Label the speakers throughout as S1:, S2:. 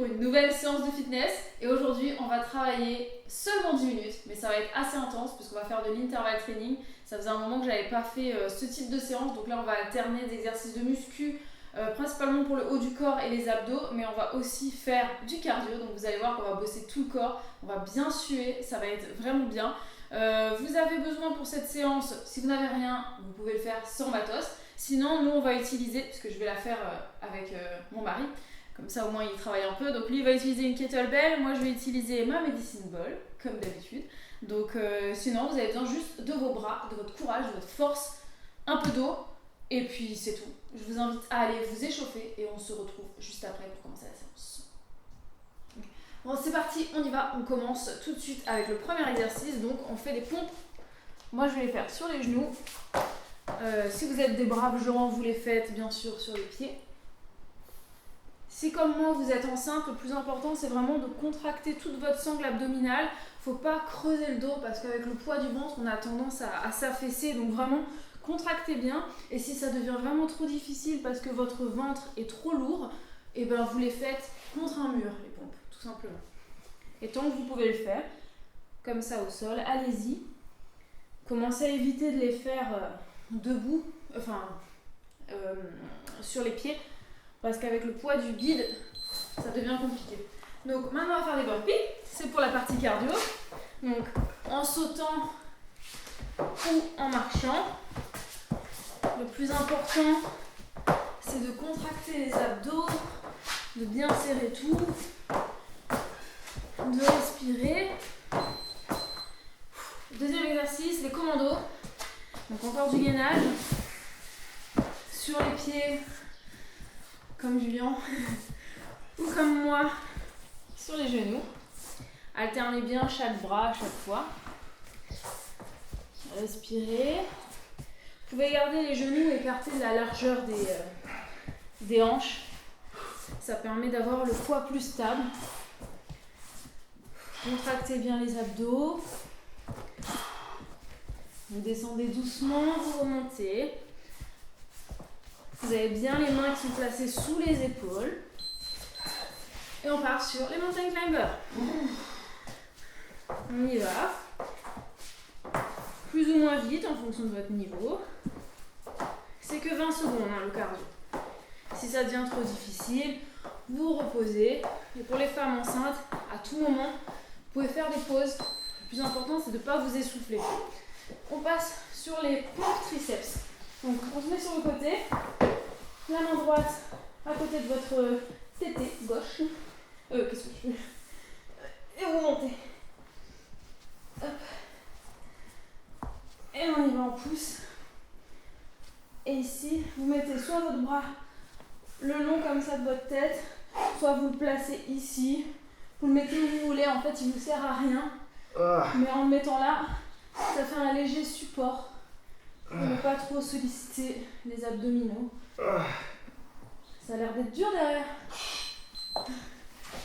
S1: pour une nouvelle séance de fitness et aujourd'hui on va travailler seulement 10 minutes mais ça va être assez intense puisqu'on va faire de l'intervalle training. Ça faisait un moment que j'avais pas fait ce type de séance, donc là on va alterner des exercices de muscu principalement pour le haut du corps et les abdos, mais on va aussi faire du cardio, donc vous allez voir qu'on va bosser tout le corps, on va bien suer, ça va être vraiment bien. Vous avez besoin pour cette séance, si vous n'avez rien, vous pouvez le faire sans matos. Sinon, nous on va utiliser, puisque je vais la faire avec mon mari, comme ça au moins il travaille un peu. Donc lui il va utiliser une kettlebell, moi je vais utiliser ma medicine ball, comme d'habitude. Donc sinon vous avez besoin juste de vos bras, de votre courage, de votre force, un peu d'eau, et puis c'est tout. Je vous invite à aller vous échauffer et on se retrouve juste après pour commencer la séance. Bon c'est parti, on y va, on commence tout de suite avec le premier exercice. Donc on fait des pompes, moi je vais les faire sur les genoux. Si vous êtes des braves gens, vous les faites bien sûr sur les pieds. Si comme moi vous êtes enceinte, le plus important c'est vraiment de contracter toute votre sangle abdominale. Faut pas creuser le dos parce qu'avec le poids du ventre on a tendance à s'affaisser, donc vraiment contractez bien. Et si ça devient vraiment trop difficile parce que votre ventre est trop lourd, et ben vous les faites contre un mur, les pompes, tout simplement. Et tant que vous pouvez le faire, comme ça au sol, allez-y. Commencez à éviter de les faire debout, sur les pieds, parce qu'avec le poids du guide, ça devient compliqué. Donc maintenant on va faire des burpees, c'est pour la partie cardio. Donc en sautant ou en marchant. Le plus important, c'est de contracter les abdos, de bien serrer tout, de respirer. Deuxième exercice, les commandos. Donc encore du gainage sur les pieds, comme Julien, ou comme moi, sur les genoux. Alternez bien chaque bras à chaque fois. Respirez. Vous pouvez garder les genoux écartés de la largeur des hanches. Ça permet d'avoir le poids plus stable. Contractez bien les abdos. Vous descendez doucement, vous remontez. Vous avez bien les mains qui sont placées sous les épaules. Et on part sur les mountain climbers. On y va. Plus ou moins vite en fonction de votre niveau. C'est que 20 secondes le cardio. Si ça devient trop difficile, vous reposez. Et pour les femmes enceintes, à tout moment, vous pouvez faire des pauses. Le plus important, c'est de ne pas vous essouffler. On passe sur les pompes triceps. Donc on se met sur le côté, la main droite à côté de votre tété gauche. Qu'est-ce que je fais? Et vous montez. Hop. Et on y va en pouce. Et ici, vous mettez soit votre bras le long comme ça de votre tête, soit vous le placez ici. Vous le mettez où vous voulez, en fait il ne vous sert à rien. Mais en le mettant là, ça fait un léger support pour ne pas trop solliciter les abdominaux. Ça a l'air d'être dur derrière.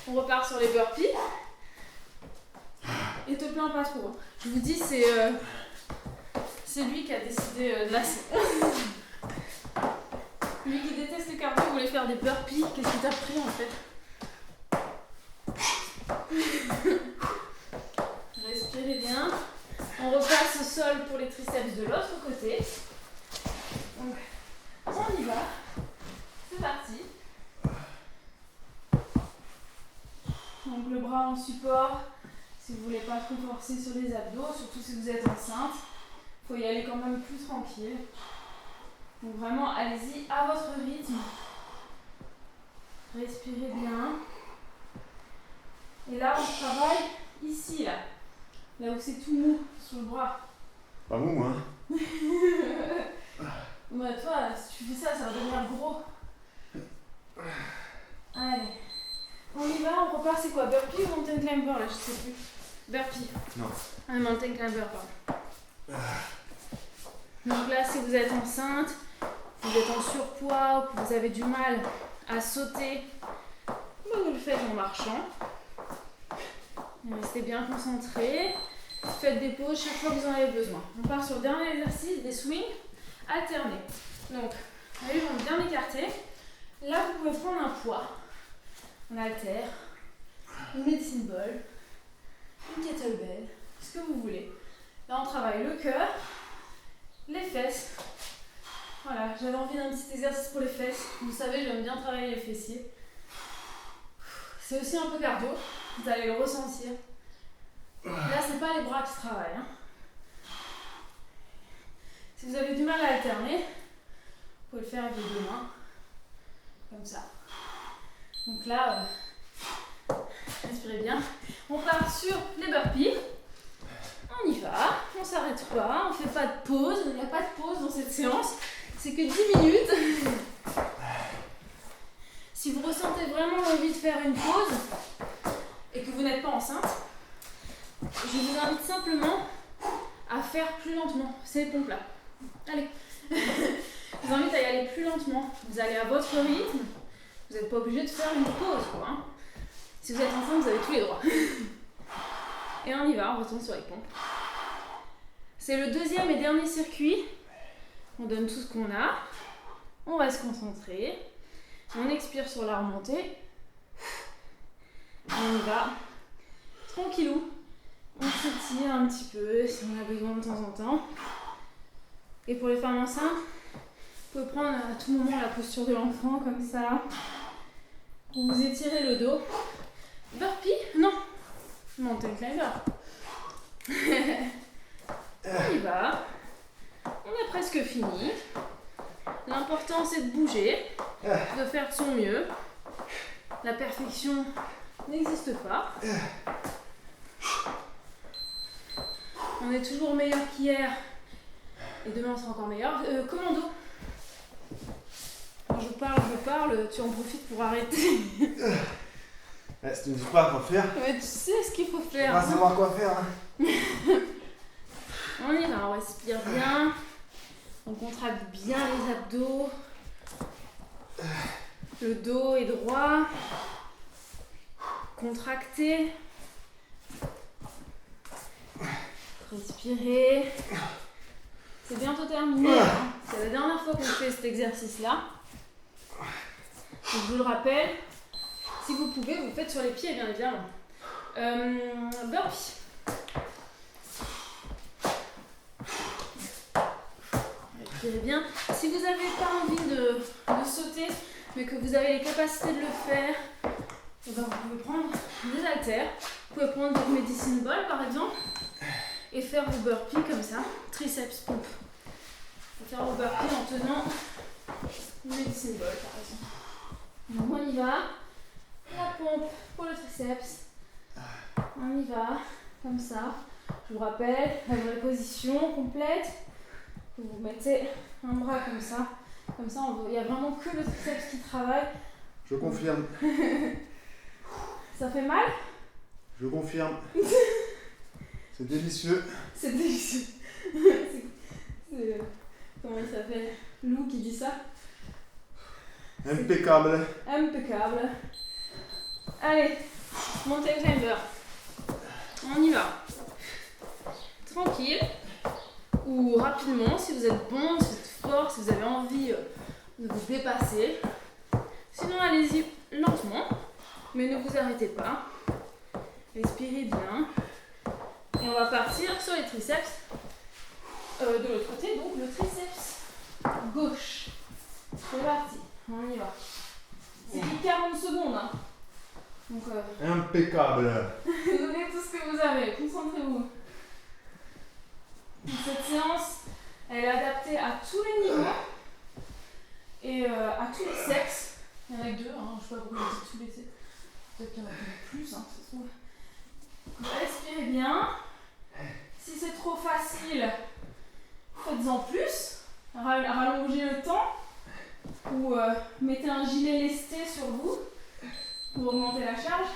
S1: On repart sur les burpees. Et te plains pas trop. Je vous dis, c'est lui qui a décidé de la séance. Lui qui déteste le cardio voulait faire des burpees. Qu'est-ce que t'as pris en fait? Respirez bien. On repasse au sol pour les triceps de l'autre côté. Donc, on y va. C'est parti. Donc le bras en support. Si vous voulez pas trop forcer sur les abdos, surtout si vous êtes enceinte, il faut y aller quand même plus tranquille. Donc vraiment, allez-y à votre rythme. Respirez bien. Et là, on travaille ici, là où c'est tout mou, sur le bras.
S2: Pas mou, hein?
S1: Bah toi, si tu fais ça, ça va devenir gros. Allez. On y va, on repart, c'est quoi? Burpee ou mountain climber là, je sais plus. Burpee.
S2: Non.
S1: Un mountain climber, pardon. Donc là, si vous êtes enceinte, vous êtes en surpoids ou que vous avez du mal à sauter, vous le faites en marchant. Restez bien concentrés. Faites des pauses chaque fois que vous en avez besoin. On part sur le dernier exercice, des swings alternés. Donc, les jambes bien écartées. Là, vous pouvez prendre un poids. un haltère, une medicine ball, une kettlebell, ce que vous voulez. Là, on travaille le cœur, les fesses. Voilà, j'avais envie d'un petit exercice pour les fesses. Vous savez, j'aime bien travailler les fessiers. C'est aussi un peu cardio, vous allez le ressentir. Là, c'est pas les bras qui travaillent. Hein. Si vous avez du mal à alterner, vous pouvez le faire avec les deux mains, comme ça. Donc là, respirez bien. On part sur les burpees. On y va, on s'arrête pas, on fait pas de pause. Il n'y a pas de pause dans cette séance. C'est que 10 minutes. Si vous ressentez vraiment l'envie de faire une pause et que vous n'êtes pas enceinte, je vous invite simplement à faire plus lentement ces pompes là. Allez. Je vous invite à y aller plus lentement. Vous allez à votre rythme. Vous n'êtes pas obligé de faire une pause, quoi. Hein. Si vous êtes enceinte, vous avez tous les droits. Et on y va, on retourne sur les pompes. C'est le deuxième et dernier circuit. On donne tout ce qu'on a. On va se concentrer. On expire sur la remontée. On y va. Tranquillou. On s'étire un petit peu si on a besoin de temps en temps. Et pour les femmes enceintes, vous pouvez prendre à tout moment la posture de l'enfant comme ça. Vous étirez le dos. Burpee? Non. Mountain climber. On y va. On a presque fini. L'important c'est de bouger, de faire de son mieux. La perfection n'existe pas. On est toujours meilleur qu'hier. Et demain on sera encore meilleur. Commando. Quand je parle, tu en profites pour arrêter.
S2: Si tu ne dis pas quoi faire,
S1: Mais tu sais ce qu'il faut
S2: tu
S1: faire.
S2: vas savoir quoi faire. Hein.
S1: On y va, on respire bien. On contracte bien les abdos. Le dos est droit. Contracté. Respirez. C'est bientôt terminé. Hein. C'est la dernière fois qu'on fait cet exercice-là. Donc, je vous le rappelle, si vous pouvez, vous le faites sur les pieds, bien évidemment. Burpee. Respirez bien. Si vous n'avez pas envie de sauter, mais que vous avez les capacités de le faire, eh ben, vous pouvez prendre des haltères. Vous pouvez prendre votre medicine ball, par exemple, et faire vos burpees comme ça, triceps pompe. Vous pouvez faire vos burpees en tenant une medicine ball, par exemple. Donc on y va. La pompe pour le triceps. On y va, comme ça. Je vous rappelle, la vraie position complète. Vous mettez un bras comme ça. Comme ça, il n'y a vraiment que le triceps qui travaille.
S2: Je confirme.
S1: Ça fait mal?
S2: Je confirme. C'est délicieux.
S1: C'est délicieux. Comment il s'appelle? Lou qui dit ça?
S2: Impeccable.
S1: Impeccable. Allez, montée climber. On y va. Tranquille. Ou rapidement, si vous êtes bon, si vous êtes fort, si vous avez envie de vous dépasser. Sinon, allez-y lentement, mais ne vous arrêtez pas. Respirez bien. Et on va partir sur les triceps. De l'autre côté, donc le triceps gauche. C'est parti, on y va. C'est 40 secondes. Hein. Donc,
S2: Impeccable.
S1: donnez tout ce que vous avez, concentrez-vous. Cette séance, elle est adaptée à tous les niveaux et à tous les sexes. Il y en a que deux, hein. Je ne sais pas pourquoi je dis tous les sexes. Peut-être qu'il y en a plus, hein, ça se trouve. Respirez bien. Si c'est trop facile, faites-en plus. Rallongez le temps. Ou mettez un gilet lesté sur vous pour augmenter la charge.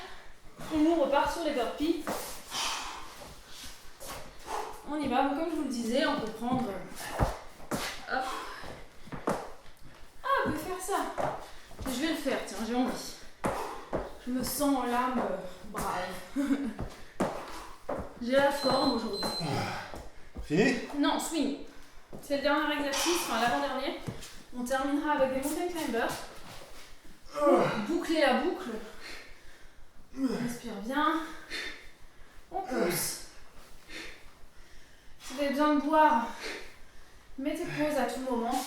S1: Et nous, on repart sur les burpees. On y va, comme je vous le disais, on peut prendre. Hop. Ah, on peut faire ça. Je vais le faire, tiens, j'ai envie. Je me sens l'âme brave. J'ai la forme aujourd'hui.
S2: Fini?
S1: Non, swing. C'est le dernier exercice, enfin l'avant-dernier. On terminera avec des mountain climbers. Pour boucler la boucle Respire bien. On pousse. Si vous avez besoin de boire, mettez pause à tout moment.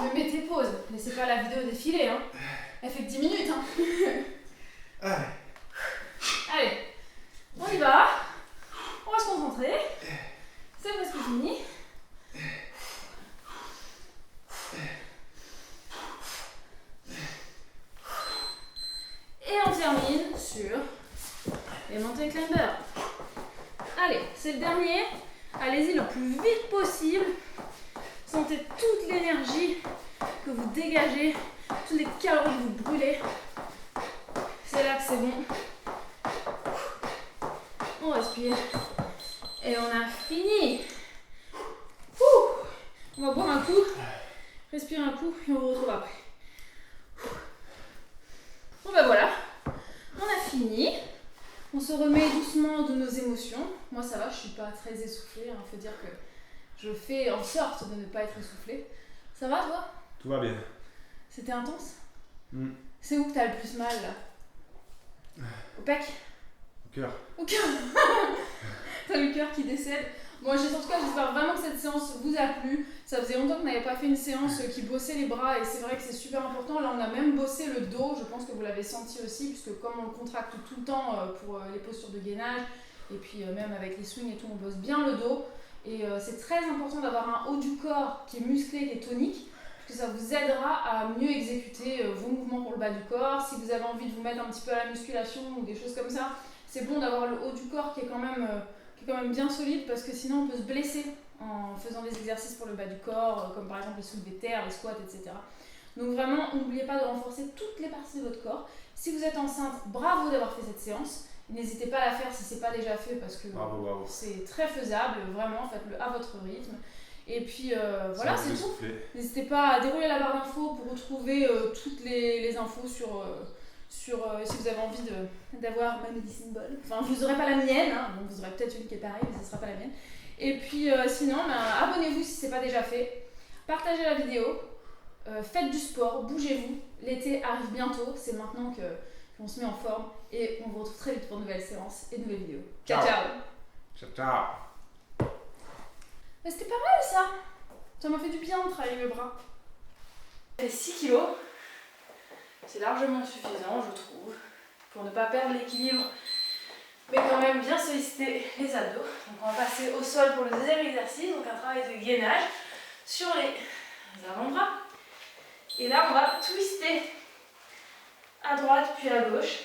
S1: Mais mettez pause. Laissez pas la vidéo défiler. Hein. Elle fait que 10 minutes. Hein.
S2: Allez.
S1: Allez, on y va. On va se concentrer. C'est presque fini. Et on termine sur les mountain climbers. Allez, c'est le dernier. Allez-y le plus vite possible. Sentez toute l'énergie que vous dégagez, toutes les calories que vous brûlez. C'est là que c'est bon. On respire. Et on a fini. Ouh. On va boire un coup. Respire un coup et on vous retrouve après. Bon ben voilà. On a fini. On se remet doucement de nos émotions. Moi ça va, je suis pas très essoufflée. Il faut dire que je fais en sorte de ne pas être essoufflée. Ça va toi?
S2: Tout va bien.
S1: C'était intense?
S2: C'est
S1: où que t'as le plus mal là? Au pec?
S2: Au cœur.
S1: Au cœur. T'as le cœur qui décède. Bon, en tout cas, j'espère vraiment que cette séance vous a plu. Ça faisait longtemps qu'on n'avait pas fait une séance qui bossait les bras et c'est vrai que c'est super important. Là, on a même bossé le dos. Je pense que vous l'avez senti aussi, puisque comme on le contracte tout le temps pour les postures de gainage et puis même avec les swings et tout, on bosse bien le dos. Et c'est très important d'avoir un haut du corps qui est musclé, qui est tonique, parce que ça vous aidera à mieux exécuter vos mouvements pour le bas du corps. Si vous avez envie de vous mettre un petit peu à la musculation ou des choses comme ça, c'est bon d'avoir le haut du corps qui est quand même bien solide, parce que sinon on peut se blesser en faisant des exercices pour le bas du corps, comme par exemple les soulevés de terre, les squats, etc. Donc vraiment, n'oubliez pas de renforcer toutes les parties de votre corps. Si vous êtes enceinte, bravo d'avoir fait cette séance. N'hésitez pas à la faire si ce n'est pas déjà fait, parce que
S2: Bravo.
S1: c'est très faisable, vraiment, faites-le à votre rythme. Et puis voilà, c'est tout. N'hésitez pas à dérouler la barre d'infos pour retrouver toutes les infos sur si vous avez envie d'avoir ma medicine ball. Enfin, vous n'aurez pas la mienne, hein. Donc vous aurez peut-être une qui est pareille, mais ce ne sera pas la mienne. Et puis sinon, abonnez-vous si ce n'est pas déjà fait. Partagez la vidéo. Faites du sport, bougez-vous. L'été arrive bientôt, c'est maintenant qu'on se met en forme. Et on vous retrouve très vite pour de nouvelles séances et de nouvelles vidéos. Ciao. Mais c'était pas mal ça. Ça m'a fait du bien de travailler le bras. Et 6 kilos. C'est largement suffisant, je trouve, pour ne pas perdre l'équilibre, mais quand même bien solliciter les abdos. Donc on va passer au sol pour le deuxième exercice, donc un travail de gainage sur les avant-bras. Et là on va twister à droite puis à gauche.